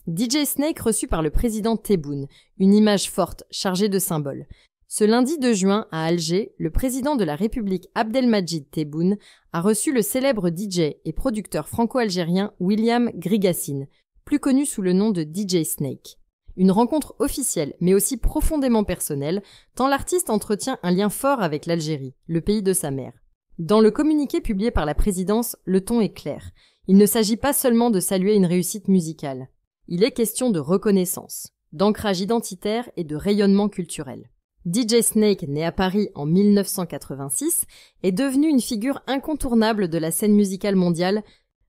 DJ Snake reçu par le président Tebboune, une image forte, chargée de symboles. Ce lundi 2 juin, à Alger, le président de la République Abdelmadjid Tebboune a reçu le célèbre DJ et producteur franco-algérien William Grigassine, plus connu sous le nom de DJ Snake. Une rencontre officielle, mais aussi profondément personnelle, tant l'artiste entretient un lien fort avec l'Algérie, le pays de sa mère. Dans le communiqué publié par la présidence, le ton est clair. Il ne s'agit pas seulement de saluer une réussite musicale. Il est question de reconnaissance, d'ancrage identitaire et de rayonnement culturel. DJ Snake, né à Paris en 1986, est devenu une figure incontournable de la scène musicale mondiale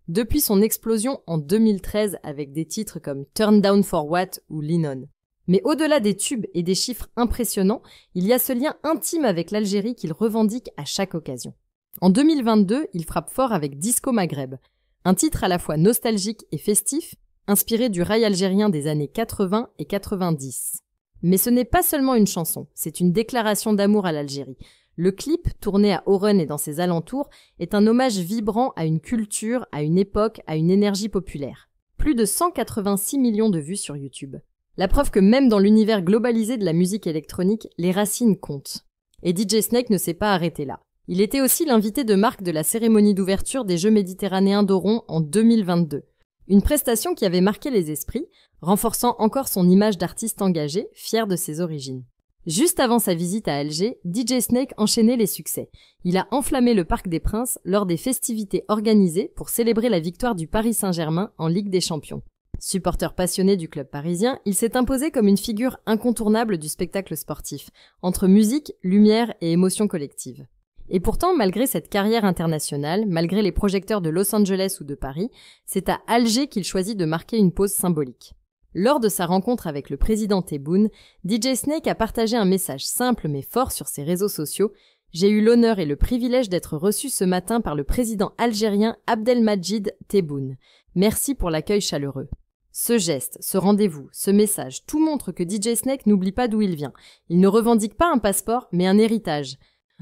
depuis son explosion en 2013 avec des titres comme Turn Down for What ou Lean On. Mais au-delà des tubes et des chiffres impressionnants, il y a ce lien intime avec l'Algérie qu'il revendique à chaque occasion. En 2022, il frappe fort avec Disco Maghreb, un titre à la fois nostalgique et festif, inspiré du raï algérien des années 80 et 90. Mais ce n'est pas seulement une chanson, c'est une déclaration d'amour à l'Algérie. Le clip, tourné à Oran et dans ses alentours, est un hommage vibrant à une culture, à une époque, à une énergie populaire. Plus de 186 millions de vues sur YouTube. La preuve que même dans l'univers globalisé de la musique électronique, les racines comptent. Et DJ Snake ne s'est pas arrêté là. Il était aussi l'invité de marque de la cérémonie d'ouverture des Jeux méditerranéens d'Oran en 2022. Une prestation qui avait marqué les esprits, renforçant encore son image d'artiste engagé, fier de ses origines. Juste avant sa visite à Alger, DJ Snake enchaînait les succès. Il a enflammé le Parc des Princes lors des festivités organisées pour célébrer la victoire du Paris Saint-Germain en Ligue des Champions. Supporter passionné du club parisien, il s'est imposé comme une figure incontournable du spectacle sportif, entre musique, lumière et émotion collective. Et pourtant, malgré cette carrière internationale, malgré les projecteurs de Los Angeles ou de Paris, c'est à Alger qu'il choisit de marquer une pause symbolique. Lors de sa rencontre avec le président Tebboune, DJ Snake a partagé un message simple mais fort sur ses réseaux sociaux. « J'ai eu l'honneur et le privilège d'être reçu ce matin par le président algérien Abdelmadjid Tebboune. Merci pour l'accueil chaleureux. » Ce geste, ce rendez-vous, ce message, tout montre que DJ Snake n'oublie pas d'où il vient. Il ne revendique pas un passeport, mais un héritage.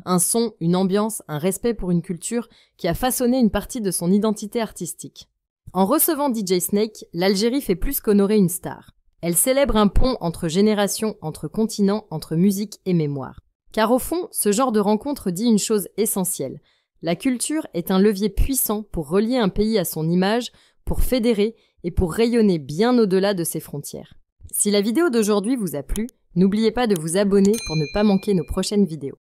Un son, une ambiance, un respect pour une culture qui a façonné une partie de son identité artistique. En recevant DJ Snake, l'Algérie fait plus qu'honorer une star. Elle célèbre un pont entre générations, entre continents, entre musique et mémoire. Car au fond, ce genre de rencontre dit une chose essentielle. La culture est un levier puissant pour relier un pays à son image, pour fédérer et pour rayonner bien au-delà de ses frontières. Si la vidéo d'aujourd'hui vous a plu, n'oubliez pas de vous abonner pour ne pas manquer nos prochaines vidéos.